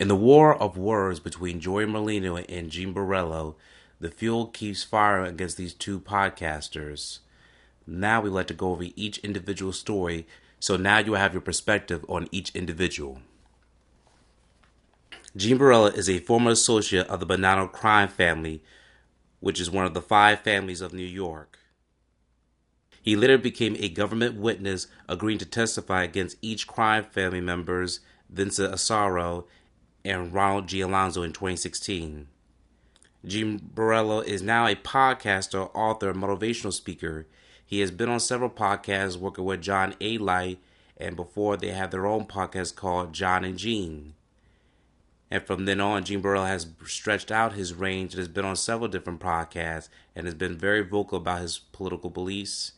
In the war of words between Joey Merlino and Gene Borrello, the fuel keeps firing against these two podcasters. Now we like to go over each individual story, so now you have your perspective on each individual. Gene Borrello is a former associate of the Bonanno crime family, which is one of the 5 families of New York. He later became a government witness, agreeing to testify against each crime family members, Vincent Asaro and Ronald G. Alonzo, in 2016. Gene Borrello is now a podcaster, author, and motivational speaker. He has been on several podcasts working with John A. Light, and before they had their own podcast called John and Gene. And from then on, Gene Borrello has stretched out his range and has been on several different podcasts and has been very vocal about his political beliefs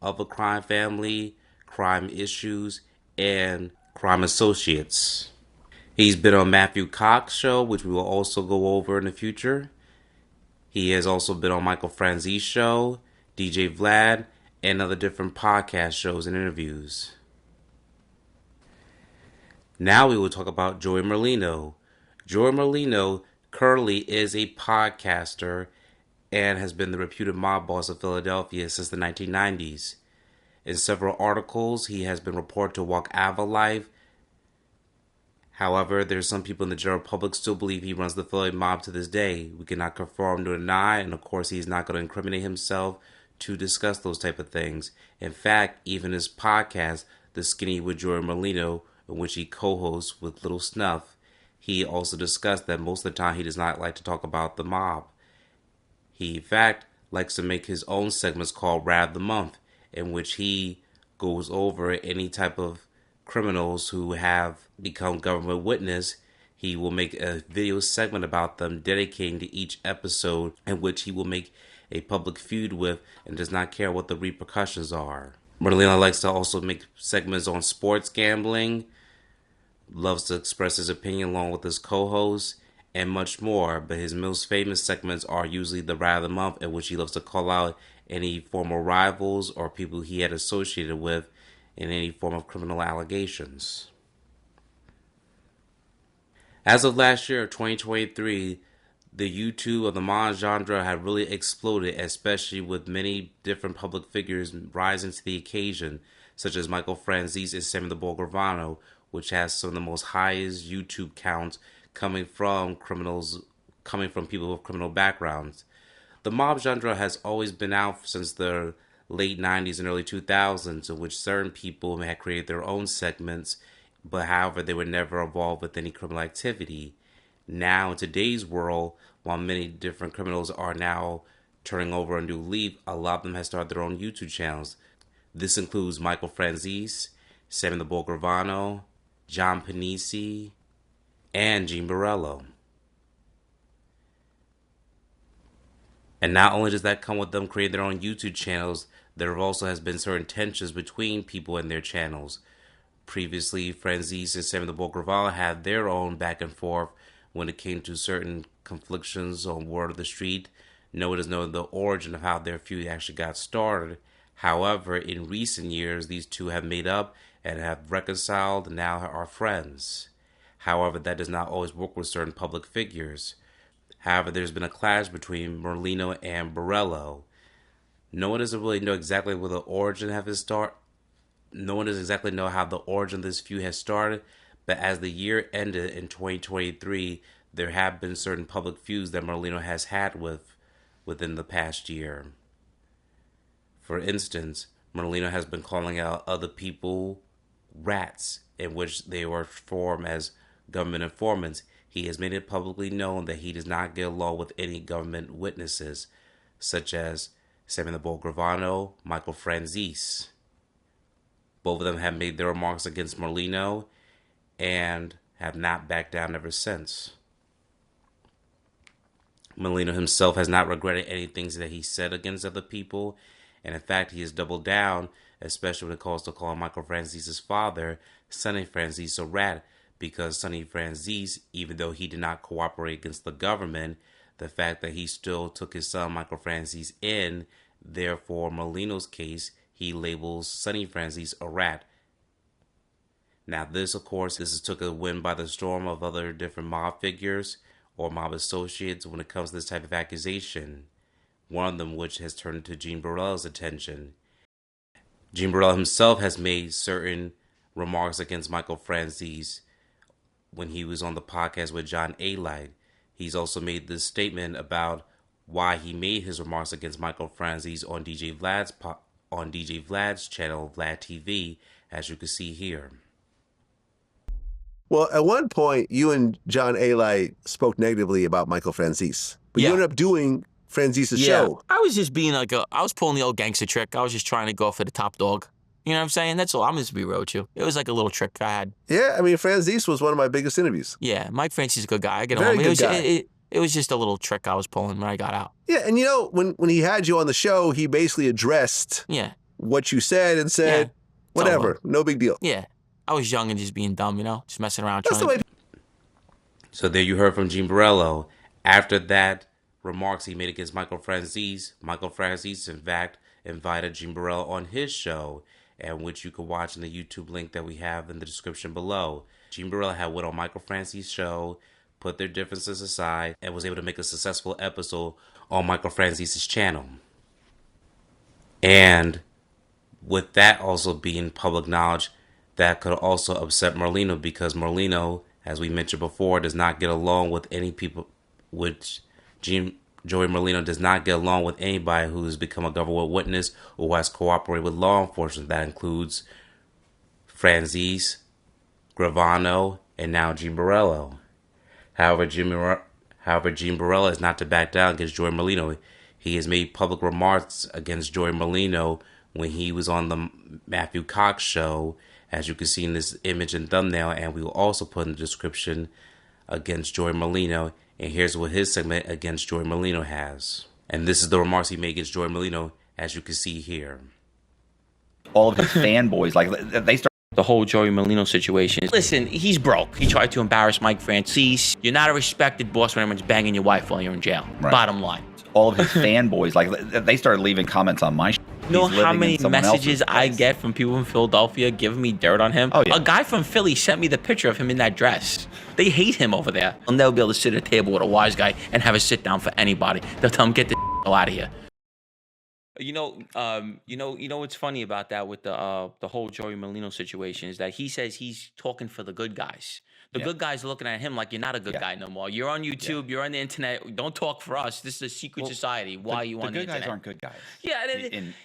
of a crime family, crime issues, and crime associates. He's been on Matthew Cox's show, which we will also go over in the future. He has also been on Michael Franzese's show, DJ Vlad, and other different podcast shows and interviews. Now we will talk about Joey Merlino. Joey Merlino currently is a podcaster and has been the reputed mob boss of Philadelphia since the 1990s. In several articles, he has been reported to walk Ava life. However, there's some people in the general public still believe he runs the Philly mob to this day. We cannot confirm nor deny, and of course he's not going to incriminate himself to discuss those type of things. In fact, even his podcast, The Skinny with Joey Merlino, in which he co-hosts with Little Snuff, he also discussed that most of the time he does not like to talk about the mob. He, in fact, likes to make his own segments called Rat of the Month, in which he goes over any type of criminals who have become government witness. He will make a video segment about them, dedicating to each episode, in which he will make a public feud with and does not care what the repercussions are. Merlino likes to also make segments on sports gambling, loves to express his opinion along with his co-hosts, and much more, but his most famous segments are usually the Rat of the Month, in which he loves to call out any former rivals or people he had associated with in any form of criminal allegations. As of last year, 2023, the YouTube of the mob genre had really exploded, especially with many different public figures rising to the occasion, such as Michael Franzese and Samuel the Bull Gravano, which has some of the most highest YouTube counts coming from people with criminal backgrounds. The mob genre has always been out since the late 90s and early 2000s, in which certain people had created their own segments, but however, they were never involved with any criminal activity. Now, in today's world, while many different criminals are now turning over a new leaf, a lot of them have started their own YouTube channels. This includes Michael Franzese, Samuel the Bull Gravano, John Panisi, and Gene Borrello. And not only does that come with them creating their own YouTube channels, there also has been certain tensions between people and their channels. Previously, Franzese and Samuel the Bull Gravano had their own back and forth when it came to certain conflictions on word of the street. No one does know the origin of how their feud actually got started. However, in recent years, these two have made up and have reconciled and now are friends. However, that does not always work with certain public figures. However, there's been a clash between Merlino and Borrello. No one doesn't really know exactly where the origin of his start. No one doesn't exactly know how the origin of this feud has started, but as the year ended in 2023, there have been certain public feuds that Merlino has had within the past year. For instance, Merlino has been calling out other people rats, in which they were formed as government informants. He has made it publicly known that he does not get along with any government witnesses, such as Samuel the Bull Gravano, Michael Franzese. Both of them have made their remarks against Merlino and have not backed down ever since. Merlino himself has not regretted any things that he said against other people, and in fact he has doubled down, especially when it comes to calling Michael Franzese's father, Sonny Franzese, a rat, because Sonny Franzese, even though he did not cooperate against the government, the fact that he still took his son Michael Franzese in, therefore Merlino's case, he labels Sonny Franzese a rat. Now, this, of course, took a win by the storm of other different mob figures or mob associates when it comes to this type of accusation. One of them, which has turned to Gene Borrello's attention. Gene Borrello himself has made certain remarks against Michael Franzese when he was on the podcast with John A. He's also made this statement about why he made his remarks against Michael Franzese on DJ Vlad's channel, Vlad TV, as you can see here. Well, at one point, you and John A. spoke negatively about Michael Franzese, but you ended up doing Franzese's show. I was just being I was pulling the old gangster trick. I was just trying to go for the top dog. You know what I'm saying? That's all. I'm just be real with you. It was like a little trick I had. Yeah, I mean, Franzese was one of my biggest interviews. Yeah, Mike Franzese is a good guy. I get Very along. good guy. It was just a little trick I was pulling when I got out. Yeah, and when he had you on the show, he basically addressed what you said and said, whatever, no big deal. Yeah, I was young and just being dumb, just messing around. So there you heard from Gene Borrello. After that remarks he made against Michael Franzese, in fact, invited Gene Borrello on his show, and which you can watch in the YouTube link that we have in the description below. Gene Borrello had went on Michael Franzese's show, put their differences aside, and was able to make a successful episode on Michael Franzese's channel. And with that also being public knowledge, that could also upset Merlino, because Merlino, as we mentioned before, does not get along with any people, Joey Merlino does not get along with anybody who has become a government witness or who has cooperated with law enforcement. That includes Franzese, Gravano, and now Gene Borrello. However, Gene Borrello is not to back down against Joey Merlino. He has made public remarks against Joey Merlino when he was on the Matthew Cox show, as you can see in this image and thumbnail, and we will also put in the description, against Joey Merlino. And here's what his segment against Joey Merlino has. And this is the remarks he made against Joey Merlino, as you can see here. All of his fanboys, they start. The whole Joey Merlino situation. Listen, he's broke. He tried to embarrass Mike Franzese. You're not a respected boss when everyone's banging your wife while you're in jail. Right. Bottom line. All of his fanboys, they started leaving comments on my show. You know how many messages I get from people in Philadelphia giving me dirt on him? Oh, yeah. A guy from Philly sent me the picture of him in that dress. They hate him over there. I'll never be able to sit at a table with a wise guy and have a sit down for anybody. They'll tell him, get the out of here. You know what's funny about that with the whole Joey Merlino situation is that he says he's talking for the good guys. The good guys are looking at him like, you're not a good guy no more. You're on YouTube. You're on the internet. Don't talk for us. This is a secret society. Why are you on the internet? The good guys aren't good guys.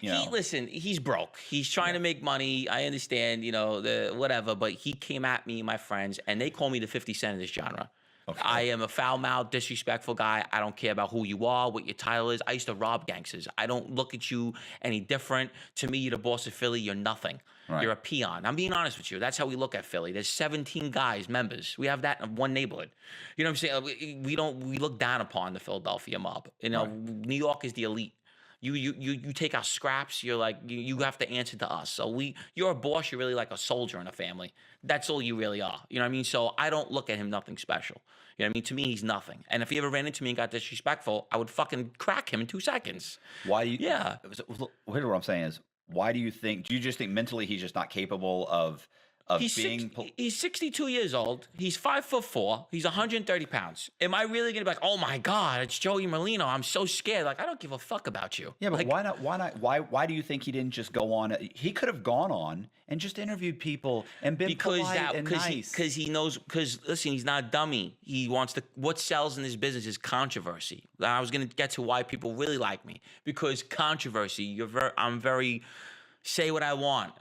Yeah, listen, he's broke. He's trying to make money. I understand, the whatever. But he came at me and my friends, and they call me the 50 Cent of this genre. Okay. I am a foul-mouthed, disrespectful guy. I don't care about who you are, what your title is. I used to rob gangsters. I don't look at you any different. To me, you're the boss of Philly. You're nothing. Right. You're a peon. I'm being honest with you. That's how we look at Philly. There's 17 guys, members. We have that in one neighborhood. You know what I'm saying? We look down upon the Philadelphia mob. Right. New York is the elite. You take our scraps. You're like you have to answer to us. So you're a boss. You're really like a soldier in a family. That's all you really are. You know what I mean? So I don't look at him nothing special. You know what I mean? To me, he's nothing. And if he ever ran into me and got disrespectful, I would fucking crack him in 2 seconds. Why? Here's what I'm saying is, why do you just think mentally he's just not capable of being... He's 62 years old. He's 5'4". He's 130 pounds. Am I really going to be like, oh my God, it's Joey Merlino. I'm so scared. I don't give a fuck about you. Yeah, but why not? Why do you think he didn't just go on? He could have gone on and just interviewed people and been polite and nice. Because he knows, listen, he's not a dummy. He wants what sells in this business is controversy. I was going to get to why people really like me. Because controversy, I'm very... say what I want,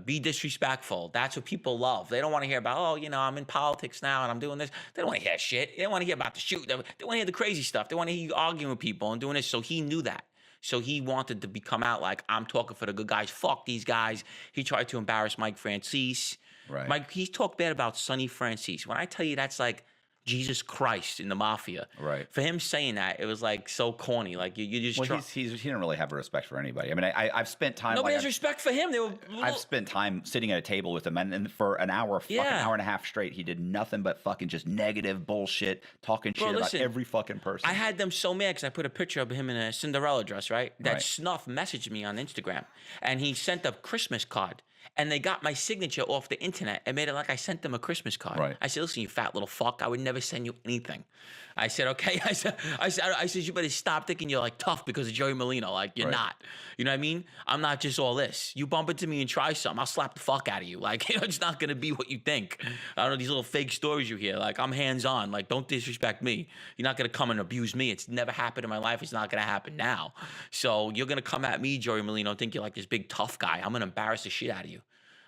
be disrespectful. That's what people love. They don't want to hear about, I'm in politics now and I'm doing this. They don't want to hear shit. They don't want to hear about the shoot. They want to hear the crazy stuff. They want to hear you arguing with people and doing this. So he knew that. So he wanted to come out like, I'm talking for the good guys. Fuck these guys. He tried to embarrass Mike Franzese. Right. He talked bad about Sonny Franzese. When I tell you that's like Jesus Christ in the mafia. Right. For him saying that, it was like so corny. Like you just. Well, he didn't really have a respect for anybody. I mean, I've spent time. Nobody has respect for him. I've spent time sitting at a table with him, and for an hour, fucking hour and a half straight, he did nothing but fucking just negative bullshit, talking shit about every fucking person. I had them so mad because I put a picture of him in a Cinderella dress, right? That Snuff messaged me on Instagram, and he sent a Christmas card. And they got my signature off the internet and made it like I sent them a Christmas card. Right. I said, listen, you fat little fuck, I would never send you anything. I said, okay. I said, you better stop thinking you're like tough because of Joey Merlino. Like, you're not. You know what I mean? I'm not just all this. You bump into me and try something, I'll slap the fuck out of you. Like, it's not going to be what you think. I don't know, these little fake stories you hear. Like, I'm hands-on. Like, don't disrespect me. You're not going to come and abuse me. It's never happened in my life. It's not going to happen now. So you're going to come at me, Joey Merlino, and think you're like this big tough guy. I'm going to embarrass the shit out of you.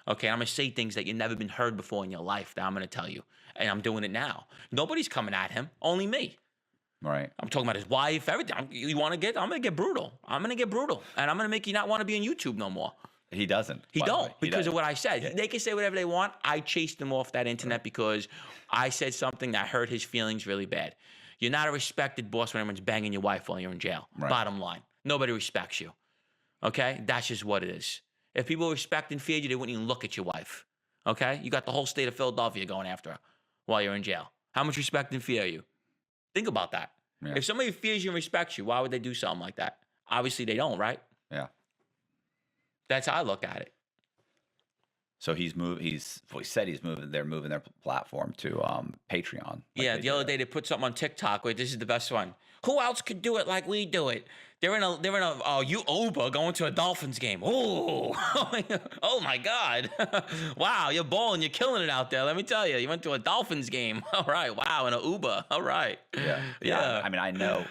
Okay, I'm going to say things that you've never been heard before in your life that I'm going to tell you. And I'm doing it now. Nobody's coming at him, only me. Right. I'm talking about his wife, everything. I'm going to get brutal. I'm going to get brutal. And I'm going to make you not want to be on YouTube no more. He doesn't. He don't because of what I said. Yeah. They can say whatever they want. I chased them off that internet because I said something that hurt his feelings really bad. You're not a respected boss when everyone's banging your wife while you're in jail. Right. Bottom line. Nobody respects you. Okay? That's just what it is. If people respect and feared you, they wouldn't even look at your wife. Okay? You got the whole state of Philadelphia going after her while you're in jail. How much respect and fear are you? Think about that. Yeah. If somebody fears you and respects you, why would they do something like that? Obviously, they don't, right? Yeah. That's how I look at it. So he said he's moving. They're moving their platform to Patreon. Like the other day they put something on TikTok. Wait, this is the best one. Who else could do it like we do it? They're in a Uber going to a Dolphins game. Oh, oh my God. Wow, you're balling. You're killing it out there. Let me tell you. You went to a Dolphins game. All right. Wow, in an Uber. All right. Yeah. I mean, I know.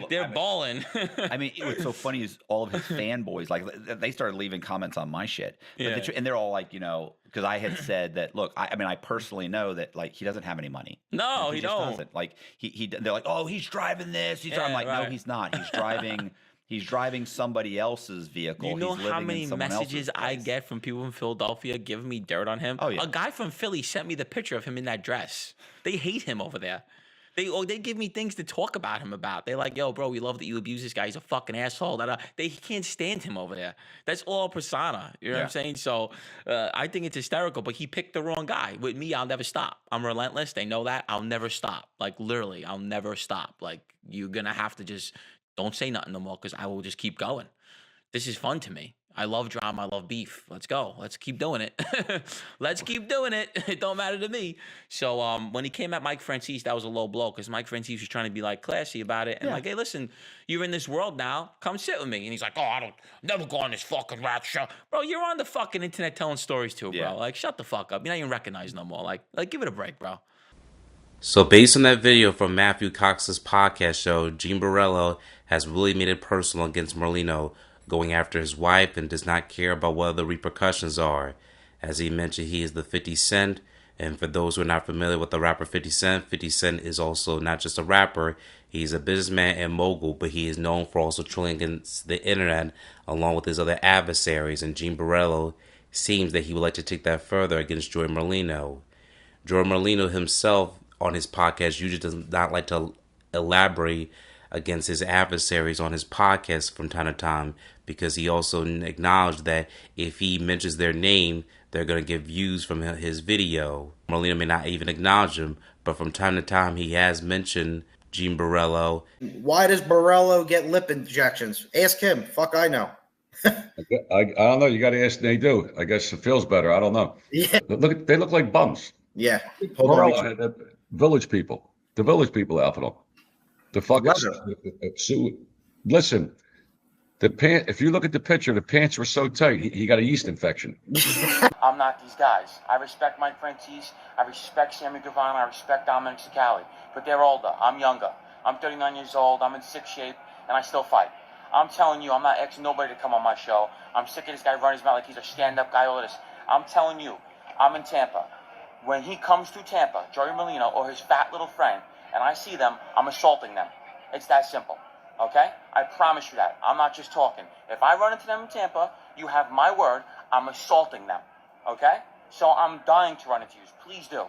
They're balling. I mean, what's so funny is all of his fanboys, like, they started leaving comments on my shit. And they're all like, because I had said that, look, I personally know that, like, he doesn't have any money. No, he don't. Doesn't. Like, they're like, oh, he's driving this. I'm like, no, he's not. He's driving somebody else's vehicle. You know how many messages I get from people in Philadelphia giving me dirt on him? Oh, yeah. A guy from Philly sent me the picture of him in that dress. They hate him over there. They give me things to talk about him about. They're like, yo, bro, we love that you abuse this guy. He's a fucking asshole. They can't stand him over there. That's all persona. You know what I'm saying? So I think it's hysterical, but he picked the wrong guy. With me, I'll never stop. I'm relentless. They know that. I'll never stop. Like, literally, I'll never stop. Like, you're going to have to just don't say nothing no more because I will just keep going. This is fun to me. I love drama. I love beef. Let's go. Let's keep doing it. Let's keep doing it. It don't matter to me. So when he came at Mike Franzese, that was a low blow because Mike Franzese was trying to be like classy about it and like, hey, listen, you're in this world now. Come sit with me. And he's like, oh, I don't never go on this fucking rat show. Bro, you're on the fucking internet telling stories too, bro. Like, shut the fuck up. You're not even recognized no more. Like give it a break, bro. So based on that video from Matthew Cox's podcast show, Gene Borrello has really made it personal against Merlino, going after his wife and does not care about what the repercussions are. As he mentioned, he is the 50 Cent. And for those who are not familiar with the rapper 50 Cent, 50 Cent is also not just a rapper. He's a businessman and mogul, but he is known for also trolling against the internet along with his other adversaries. And Gene Borrello seems that he would like to take that further against Joey Merlino. Joey Merlino himself on his podcast usually does not like to elaborate against his adversaries on his podcast from time to time because he also acknowledged that if he mentions their name, they're going to get views from his video. Merlino may not even acknowledge him, but from time to time he has mentioned Gene Borrello. Why does Borrello get lip injections? Ask him. Fuck, I know. I don't know. You got to ask. They do. I guess it feels better. I don't know. Yeah. They look like bums. Yeah. Village people. The village outfit them. The fucking listen. If you look at the picture, the pants were so tight. He got a yeast infection. I'm not these guys. I respect Mike Franzese. I respect Sammy Guevara. I respect Dominic Sicali. But they're older. I'm younger. I'm 39 years old. I'm in sick shape, and I still fight. I'm telling you, I'm not asking nobody to come on my show. I'm sick of this guy running his mouth like he's a stand-up guy. All of this. I'm telling you, I'm in Tampa. When he comes to Tampa, Joey Merlino or his fat little friend, and I see them, I'm assaulting them. It's that simple, okay? I promise you that. I'm not just talking. If I run into them in Tampa, you have my word, I'm assaulting them, okay? So I'm dying to run into you. Please do,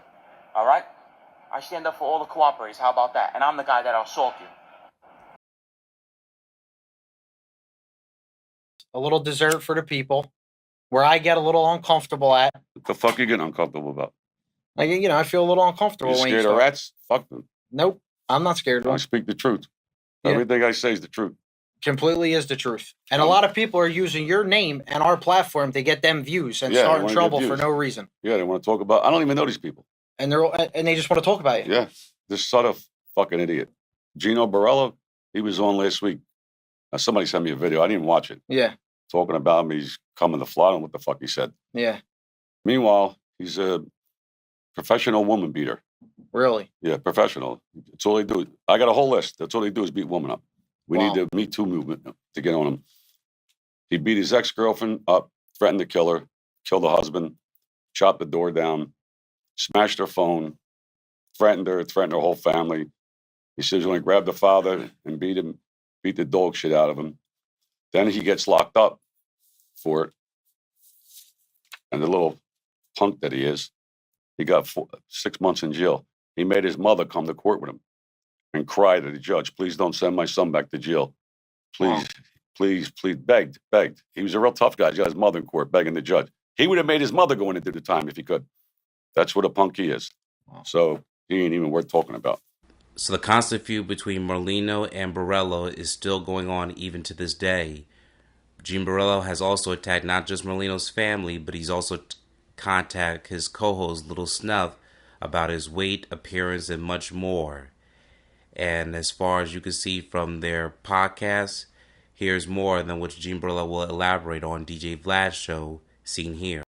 all right? I stand up for all the cooperators. How about that? And I'm the guy that'll assault you. A little dessert for the people, where I get a little uncomfortable at. What the fuck are you getting uncomfortable about? Like, you know, I feel a little uncomfortable. You when scared of rats? Fuck them. Nope, I'm not scared of them. I speak the truth. Yeah. Everything I say is the truth. Completely is the truth. And a lot of people are using your name and our platform to get them views and start in trouble for no reason. Yeah, they want to talk about. I don't even know these people. And they just want to talk about you. Yeah, this sort of fucking idiot. Gene Borrello, he was on last week. Now, somebody sent me a video. I didn't even watch it. Yeah. Talking about him, he's coming to fly. I don't know what the fuck he said. Yeah. Meanwhile, he's a professional woman beater. Really? Yeah, professional. That's all they do. I got a whole list. That's all they do is beat women up. We need the Me Too movement to get on him. He beat his ex-girlfriend up, threatened to kill her, killed the husband, chopped the door down, smashed her phone, threatened her whole family. He says he's going to grab the father and beat the dog shit out of him. Then he gets locked up for it. And the little punk that he is, he got 6 months in jail. He made his mother come to court with him and cry to the judge, please don't send my son back to jail. Please, please, begged. He was a real tough guy. He got his mother in court begging the judge. He would have made his mother go in and do the time if he could. That's what a punk he is. So he ain't even worth talking about. So the constant feud between Merlino and Borrello is still going on even to this day. Gene Borrello has also attacked not just Merlino's family, but he's also contacted his co-host Little Snuff about his weight, appearance, and much more. And as far as you can see from their podcast, here's more than which Gene Borrello will elaborate on DJ Vlad's show, seen here.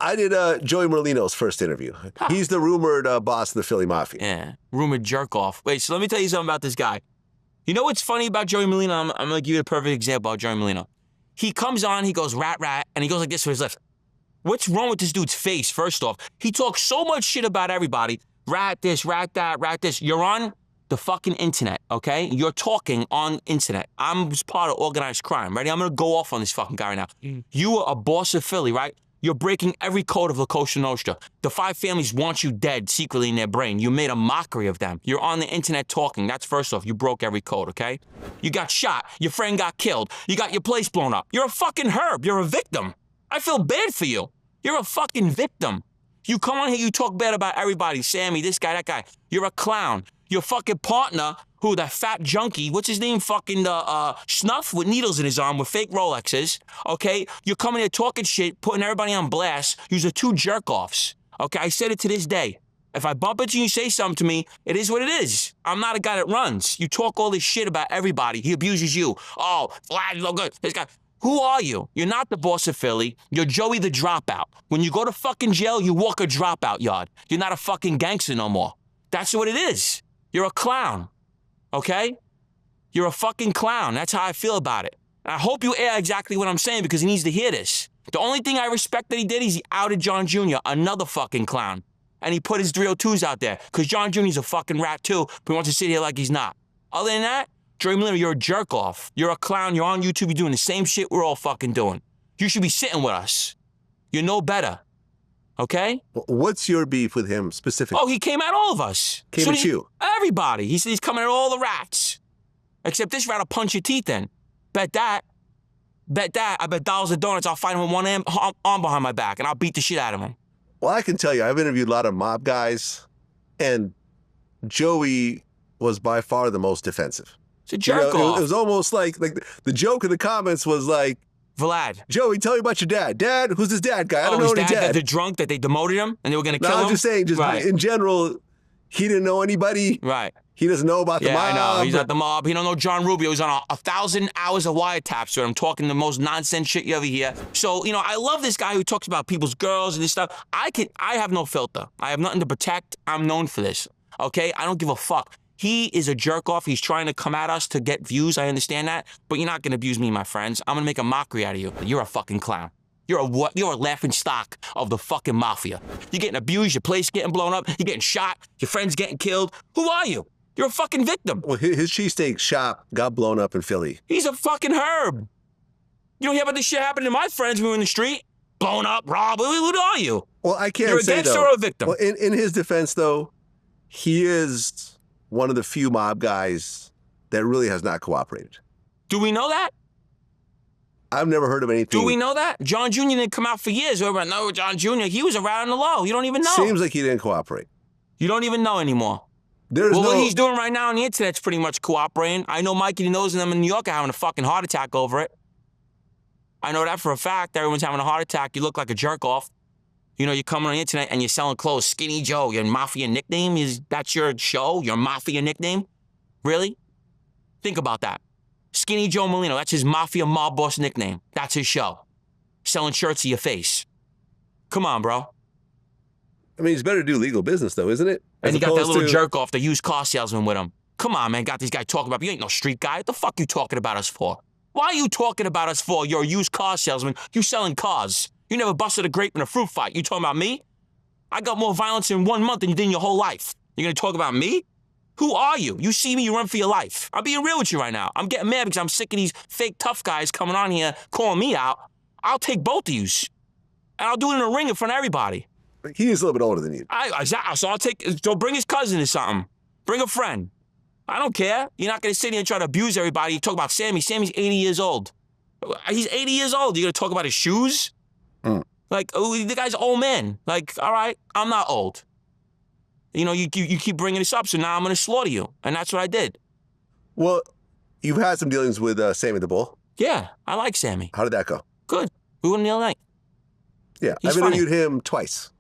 I did Joey Merlino's first interview. He's the rumored boss of the Philly Mafia. Yeah, rumored jerk off. Wait, so let me tell you something about this guy. You know what's funny about Joey Merlino? I'm going to give you a perfect example about Joey Merlino. He comes on, he goes, rat, and he goes like this with his left. What's wrong with this dude's face, first off? He talks so much shit about everybody. Rat this, rat that, rat this. You're on the fucking internet, okay? You're talking on internet. I'm part of organized crime. Ready? I'm going to go off on this fucking guy right now. You are a boss of Philly, right? You're breaking every code of La Cosa Nostra. The five families want you dead secretly in their brain. You made a mockery of them. You're on the internet talking. That's first off. You broke every code, okay? You got shot. Your friend got killed. You got your place blown up. You're a fucking herb. You're a victim. I feel bad for you. You're a fucking victim. You come on here, you talk bad about everybody. Sammy, this guy, that guy. You're a clown. Your fucking partner, who, that fat junkie, what's his name? Fucking Snuff with needles in his arm with fake Rolexes, okay? You're coming here talking shit, putting everybody on blast. You're two jerk-offs, okay? I said it to this day. If I bump into you and say something to me, it is what it is. I'm not a guy that runs. You talk all this shit about everybody. He abuses you. Oh, Vlad's no good. This guy. Who are you? You're not the boss of Philly. You're Joey the dropout. When you go to fucking jail, you walk a dropout yard. You're not a fucking gangster no more. That's what it is. You're a clown, okay? You're a fucking clown. That's how I feel about it. And I hope you air exactly what I'm saying because he needs to hear this. The only thing I respect that he did is he outed John Jr., another fucking clown. And he put his 302s out there because John Jr.'s a fucking rat too, but he wants to sit here like he's not. Other than that, Joey Merlino, you're a jerk-off. You're a clown. You're on YouTube. You're doing the same shit we're all fucking doing. You should be sitting with us. You're no better. Okay? What's your beef with him specifically? Oh, he came at all of us. Came at you? Everybody. He's coming at all the rats. Except this rat will punch your teeth in. Bet that. I bet dollars of donuts I'll fight him with one arm behind my back, and I'll beat the shit out of him. Well, I can tell you, I've interviewed a lot of mob guys, and Joey was by far the most defensive. It's a jerk off. It was almost like the joke in the comments was like, Vlad. Joey, tell me about your dad. Dad? Who's this dad guy? I don't know any dad. The drunk that they demoted him and they were going to kill him? I'm just saying, in general, he didn't know anybody. Right. He doesn't know about the mob. Yeah, I know. He's not the mob. He don't know John Rubio. He's on 1,000 hours of wiretaps with him talking the most nonsense shit you ever hear. So, I love this guy who talks about people's girls and this stuff. I have no filter. I have nothing to protect. I'm known for this. Okay? I don't give a fuck. He is a jerk-off. He's trying to come at us to get views. I understand that. But you're not going to abuse me, my friends. I'm going to make a mockery out of you. You're a fucking clown. You're a laughing stock of the fucking mafia. You're getting abused. Your place getting blown up. You're getting shot. Your friend's getting killed. Who are you? You're a fucking victim. Well, his cheesesteak shop got blown up in Philly. He's a fucking herb. You don't hear about this shit happening to my friends when we were in the street? blown up, robbed. What are you? Well, I can't You're a say, gangster though. or a victim? Well, in his defense, though, he is one of the few mob guys that really has not cooperated. Do we know that? I've never heard of anything. Do we know that? John Jr. didn't come out for years. Everybody, no, John Jr., he was around the low. You don't even know. Seems like he didn't cooperate. You don't even know anymore. What he's doing right now on the internet's pretty much cooperating. I know Mikey knows them in New York are having a fucking heart attack over it. I know that for a fact. Everyone's having a heart attack. You look like a jerk off. You know, you're coming on the internet and you're selling clothes. Skinny Joe, your mafia nickname? That's your show? Your mafia nickname? Really? Think about that. Skinny Joe Merlino, that's his mafia mob boss nickname. That's his show. Selling shirts to your face. Come on, bro. I mean, he's better to do legal business, though, isn't it? And he got that little jerk off, the used car salesman with him. Come on, man. Got these guys talking about, you ain't no street guy. What the fuck you talking about us for? Why are you talking about us for? You're a used car salesman. You selling cars. You never busted a grape in a fruit fight. You talking about me? I got more violence in 1 month than you did in your whole life. You're going to talk about me? Who are you? You see me, you run for your life. I'm being real with you right now. I'm getting mad because I'm sick of these fake tough guys coming on here calling me out. I'll take both of yous. And I'll do it in a ring in front of everybody. He is a little bit older than you. So bring his cousin or something. Bring a friend. I don't care. You're not going to sit here and try to abuse everybody. You talk about Sammy. Sammy's 80 years old. He's 80 years old. You're going to talk about his shoes? Like, oh, the guy's an old man. Like, all right, I'm not old. You know, you keep bringing this up, so now I'm going to slaughter you. And that's what I did. Well, you've had some dealings with Sammy the Bull. Yeah, I like Sammy. How did that go? Good. We went the other night. Yeah, I've interviewed him twice.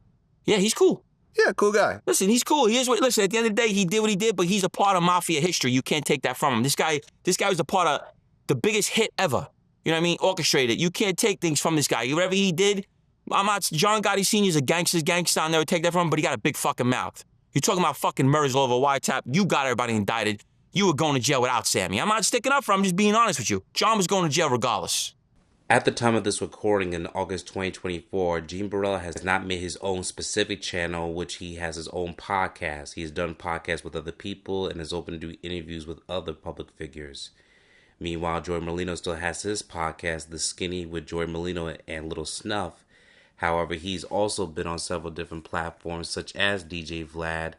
Yeah, he's cool. Yeah, cool guy. Listen, he's cool. Listen, at the end of the day, he did what he did, but he's a part of mafia history. You can't take that from him. This guy was a part of the biggest hit ever. You know what I mean? Orchestrated. You can't take things from this guy. Whatever he did, John Gotti Sr. is a gangster. I'll never take that from him, but he got a big fucking mouth. You're talking about fucking murders all over wiretap. You got everybody indicted. You were going to jail without Sammy. I'm not sticking up for him. I'm just being honest with you. John was going to jail regardless. At the time of this recording in August 2024, Gene Borrello has not made his own specific channel, which he has his own podcast. He's done podcasts with other people and is open to do interviews with other public figures. Meanwhile, Joy Merlino still has his podcast, The Skinny with Joy Merlino and Little Snuff. However, he's also been on several different platforms such as DJ Vlad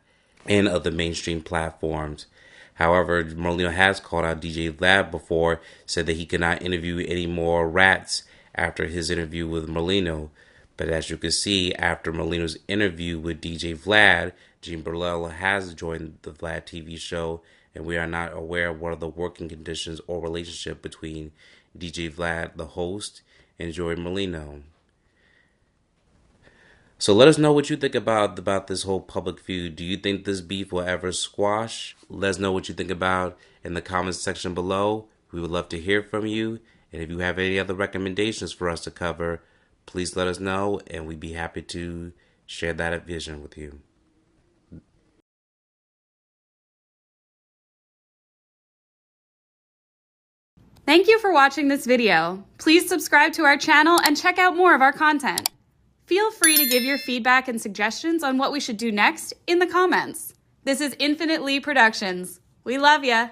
and other mainstream platforms. However, Merlino has called out DJ Vlad before, said that he could not interview any more rats after his interview with Merlino. But as you can see, after Merlino's interview with DJ Vlad, Gene Borrello has joined the Vlad TV show, and we are not aware of what are the working conditions or relationship between DJ Vlad, the host, and Joy Merlino. So let us know what you think about this whole public feud. Do you think this beef will ever squash? Let us know what you think about in the comments section below. We would love to hear from you. And if you have any other recommendations for us to cover, please let us know, and we'd be happy to share that vision with you. Thank you for watching this video. Please subscribe to our channel and check out more of our content. Feel free to give your feedback and suggestions on what we should do next in the comments. This is Infinite Lee Productions. We love ya.